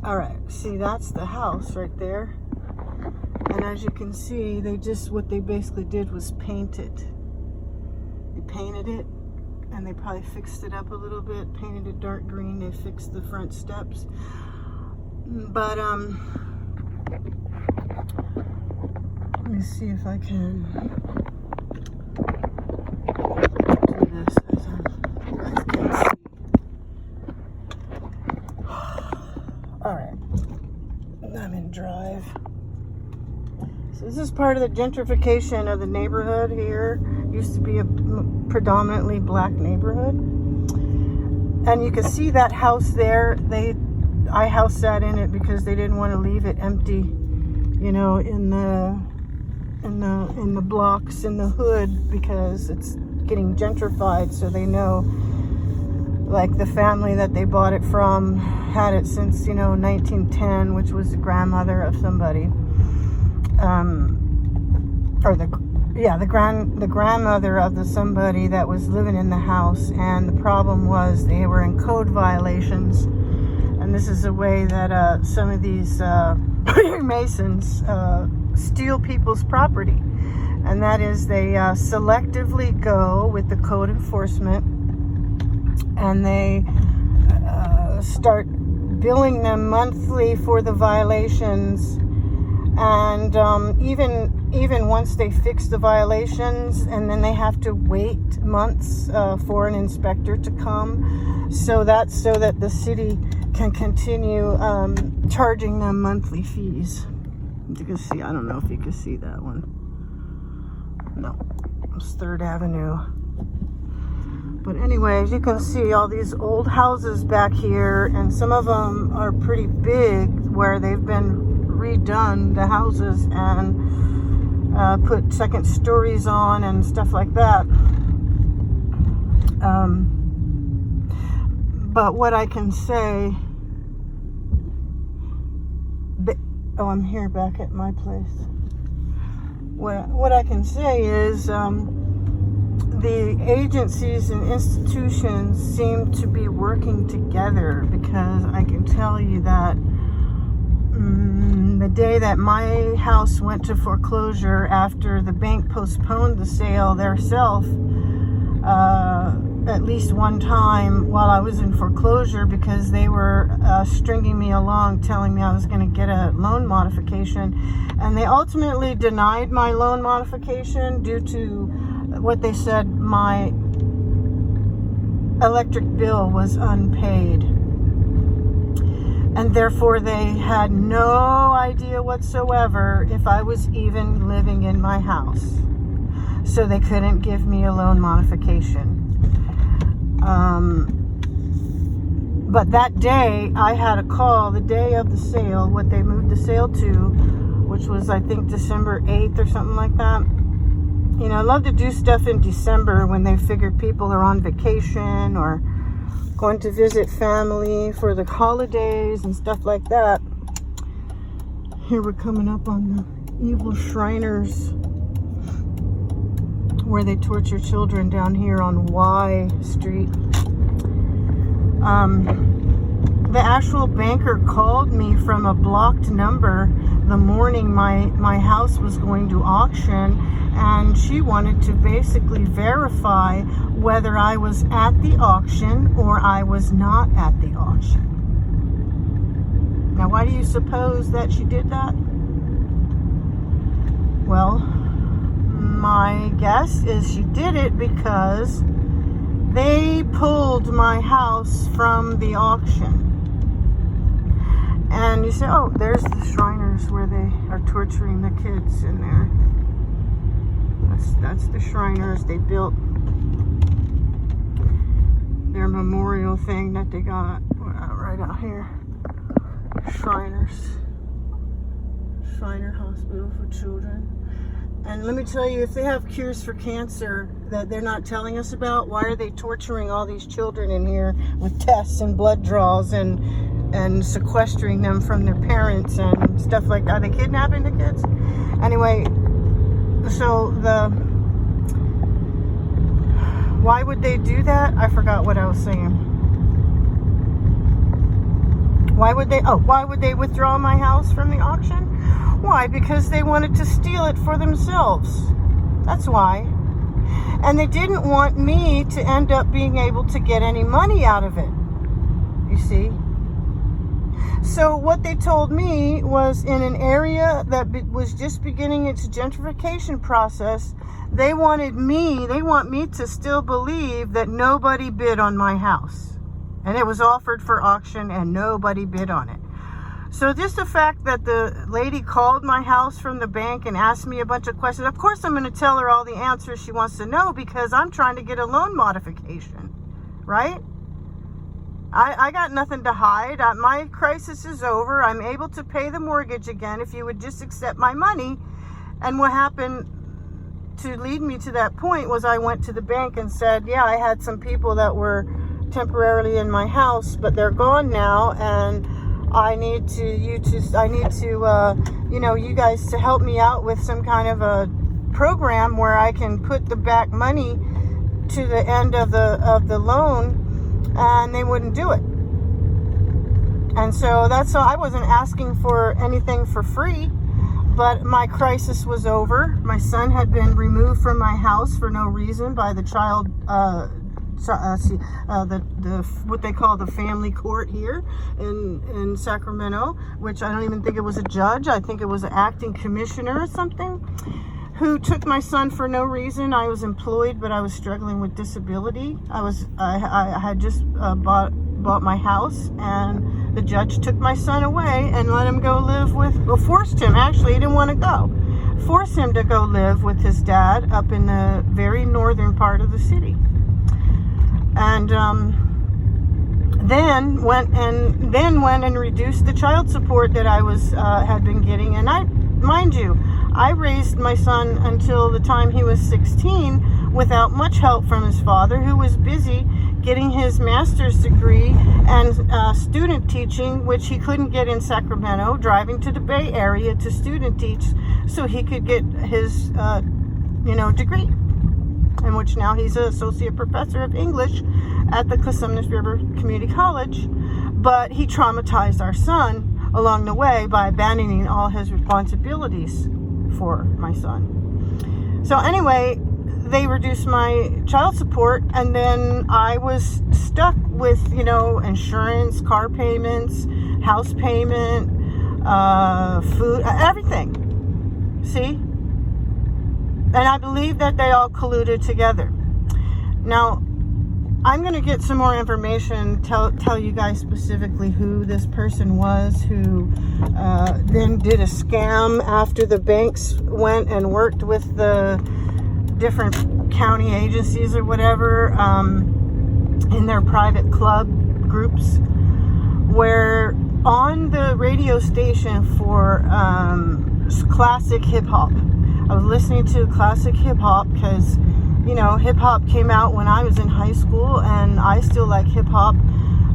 All right, see, that's the house right there. And as you can see, what they basically did was paint it. They painted it, and they probably fixed it up a little bit, painted it dark green. They fixed the front steps. But, let me see if I can do this as you guys can see. All right, I'm in drive. So this is part of the gentrification of the neighborhood here. Used to be a predominantly black neighborhood. And you can see that house there. I house sat in it because they didn't want to leave it empty, you know, in the blocks in the hood, because it's getting gentrified. So they know, like, the family that they bought it from had it since, you know, 1910, which was the grandmother of somebody. The grandmother of somebody that was living in the house, and the problem was they were in code violations, and this is a way that some of these Masons steal people's property, and that is they selectively go with the code enforcement, and they start billing them monthly for the violations. And even once they fix the violations, and then they have to wait months for an inspector to come, so that the city can continue charging them monthly fees. You can see, I don't know if you can see that one. No, it's 3rd Avenue. But anyway, as you can see, all these old houses back here, and some of them are pretty big, where they've been redone, the houses, and put second stories on and stuff like that. But what I can say, I'm here back at my place. What I can say is the agencies and institutions seem to be working together, because I can tell you that the day that my house went to foreclosure after the bank postponed the sale theirself, at least one time while I was in foreclosure, because they were stringing me along, telling me I was going to get a loan modification, and they ultimately denied my loan modification due to what they said my electric bill was unpaid. And therefore, they had no idea whatsoever if I was even living in my house. So they couldn't give me a loan modification. But that day, I had a call, the day of the sale, what they moved the sale to, which was, I think, December 8th or something like that. You know, I love to do stuff in December when they figure people are on vacation or going to visit family for the holidays and stuff like that. Here we're coming up on the evil Shriners, where they torture children, down here on Y Street. The actual banker called me from a blocked number the morning my house was going to auction, and she wanted to basically verify whether I was at the auction or I was not at the auction. Now, why do you suppose that she did that? Well, my guess is she did it because they pulled my house from the auction. And you say, oh, there's the Shriners where they are torturing the kids in there. That's the Shriners. They built their memorial thing that they got right out here. Shriners. Shriner Hospital for Children. And let me tell you, if they have cures for cancer that they're not telling us about, why are they torturing all these children in here with tests and blood draws and sequestering them from their parents and stuff like that? Are they kidnapping the kids? Anyway, so why would they do that? I forgot what I was saying. Why would they withdraw my house from the auction? Why? Because they wanted to steal it for themselves. That's why. And they didn't want me to end up being able to get any money out of it. You see? So what they told me was, in an area that was just beginning its gentrification process, they want me to still believe that nobody bid on my house. And it was offered for auction and nobody bid on it. So just the fact that the lady called my house from the bank and asked me a bunch of questions, of course I'm going to tell her all the answers she wants to know, because I'm trying to get a loan modification, right? I got nothing to hide. My crisis is over. I'm able to pay the mortgage again if you would just accept my money. And what happened to lead me to that point was I went to the bank and said, yeah, I had some people that were temporarily in my house, but they're gone now, and I need you guys to help me out with some kind of a program where I can put the back money to the end of the loan, and they wouldn't do it. And so that's all. I wasn't asking for anything for free, but my crisis was over. My son had been removed from my house for no reason by the child what they call the family court here in Sacramento, which I don't even think it was a judge. I think it was an acting commissioner or something, who took my son for no reason. I was employed, but I was struggling with disability. I had just bought my house, and the judge took my son away and let him go live forced him, actually, he didn't want to go. Forced him to go live with his dad up in the very northern part of the city. And then went and reduced the child support that I had been getting. And mind you, I raised my son until the time he was 16 without much help from his father, who was busy getting his master's degree and student teaching, which he couldn't get in Sacramento, driving to the Bay Area to student teach so he could get his degree, in which now he's an associate professor of English at the Cosumnes River Community College. But he traumatized our son along the way by abandoning all his responsibilities for my son. So anyway, they reduced my child support, and then I was stuck with, insurance, car payments, house payment, food, everything. See? And I believe that they all colluded together. Now, I'm going to get some more information, tell you guys specifically who this person was who then did a scam after the banks went and worked with the different county agencies or whatever in their private club groups, where on the radio station for classic hip-hop, I was listening to classic hip-hop because, hip-hop came out when I was in high school, and I still like hip-hop.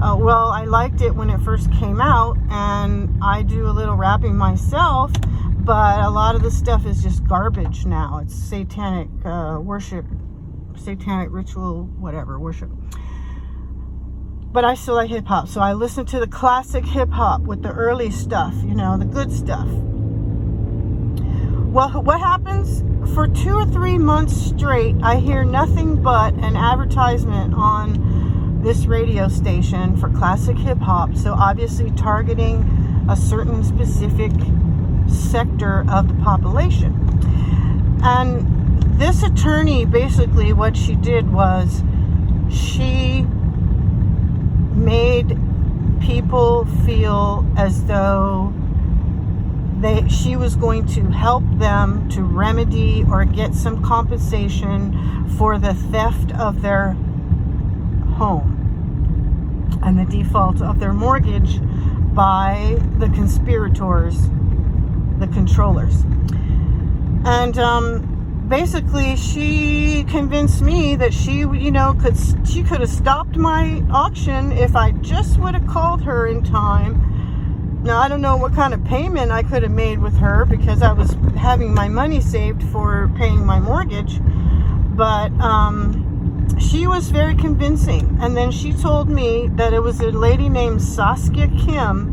I liked it when it first came out, and I do a little rapping myself, but a lot of the stuff is just garbage now. It's satanic worship, satanic ritual, whatever, worship. But I still like hip-hop, so I listen to the classic hip-hop with the early stuff, the good stuff. Well, what happens? For 2 or 3 months straight, I hear nothing but an advertisement on this radio station for classic hip-hop, so obviously targeting a certain specific sector of the population. And this attorney, basically what she did was she made people feel as though she was going to help them to remedy or get some compensation for the theft of their home and the default of their mortgage by the conspirators, the controllers. And basically she convinced me that she could have stopped my auction if I just would have called her in time. Now, I don't know what kind of payment I could have made with her because I was having my money saved for paying my mortgage. But she was very convincing. And then she told me that it was a lady named Saskia Kim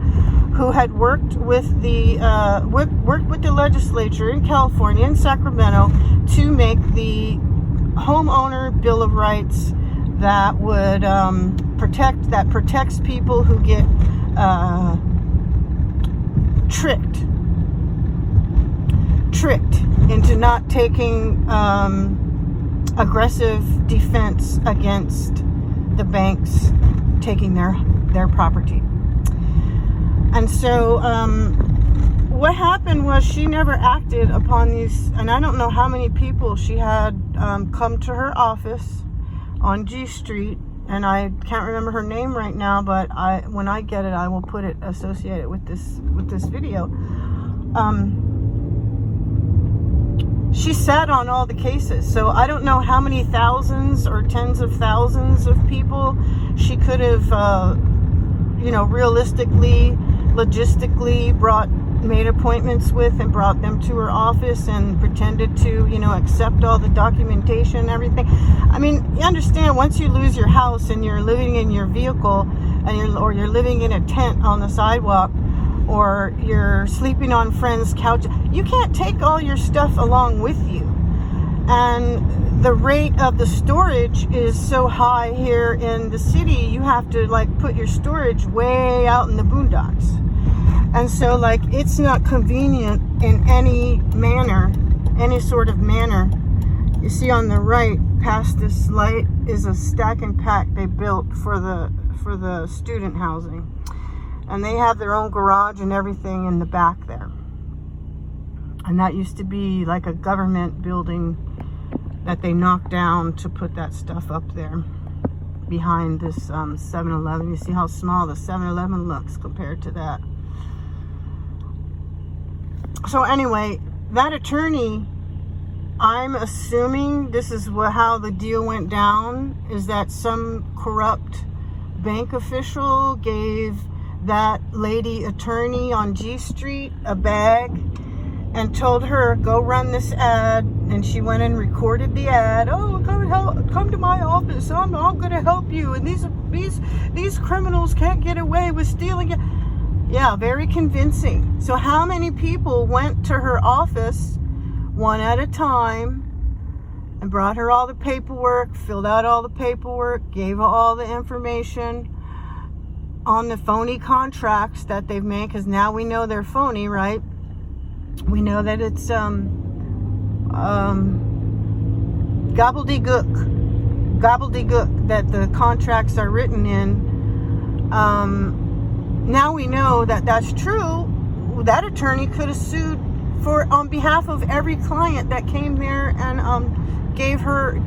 who had worked with the legislature in California, in Sacramento, to make the Homeowner Bill of Rights that would protects people who get tricked into not taking aggressive defense against the banks taking their property. And so what happened was she never acted upon these, and I don't know how many people she had come to her office on G Street, and I can't remember her name right now, but when I get it, I will put it associated with this video. She sat on all the cases, so I don't know how many thousands or tens of thousands of people she could have, realistically, logistically made appointments with and brought them to her office and pretended to, accept all the documentation and everything. I mean, you understand, once you lose your house and you're living in your vehicle or you're living in a tent on the sidewalk, or you're sleeping on friends' couch, you can't take all your stuff along with you. And the rate of the storage is so high here in the city, you have to put your storage way out in the boondocks. And so it's not convenient in any sort of manner. You see on the right, past this light, is a stack and pack they built for the student housing. And they have their own garage and everything in the back there. And that used to be like a government building that they knocked down to put that stuff up there behind this 7-Eleven. You see how small the 7-Eleven looks compared to that. So anyway, that attorney, I'm assuming this is how the deal went down, is that some corrupt bank official gave that lady attorney on G Street a bag and told her, go run this ad. And she went and recorded the ad. Oh, come to my office. I'm going to help you. And these criminals can't get away with stealing it. Yeah, very convincing. So how many people went to her office one at a time and brought her all the paperwork, filled out all the paperwork, gave her all the information on the phony contracts that they've made, because now we know they're phony, right? We know that it's gobbledygook that the contracts are written in. Now we know that that's true. That attorney could have sued on behalf of every client that came there and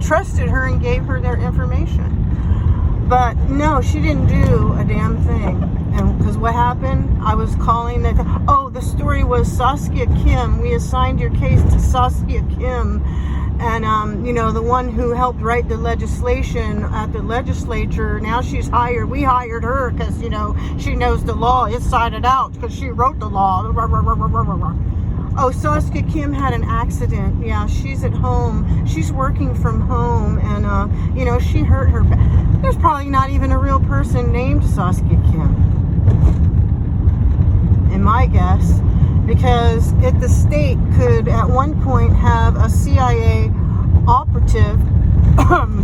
trusted her and gave her their information. But no, she didn't do a damn thing. And because what happened, I was calling the story was Saskia Kim. We assigned your case to Saskia Kim. And, the one who helped write the legislation at the legislature. Now she's hired. We hired her because, she knows the law inside and out because she wrote the law. Oh, Saskia Kim had an accident. Yeah, she's at home. She's working from home. And, she hurt her back. There's probably not even a real person named Saskia Kim, in my guess, because the state could at one point have a CIA operative,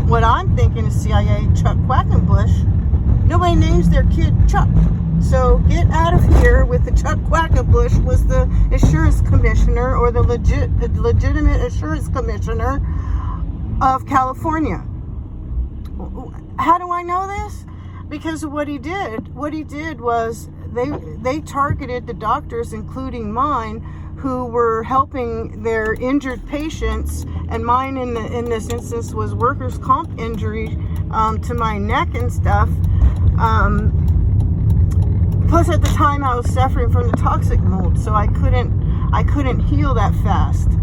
what I'm thinking is CIA, Chuck Quackenbush. Nobody names their kid Chuck. So get out of here with the Chuck Quackenbush was the insurance commissioner, or the legitimate insurance commissioner of California. How do I know this? Because of what he did. What he did was they targeted the doctors, including mine, who were helping their injured patients, and mine in this instance was workers' comp injury to my neck and stuff. Plus, at the time, I was suffering from the toxic mold, so I couldn't heal that fast.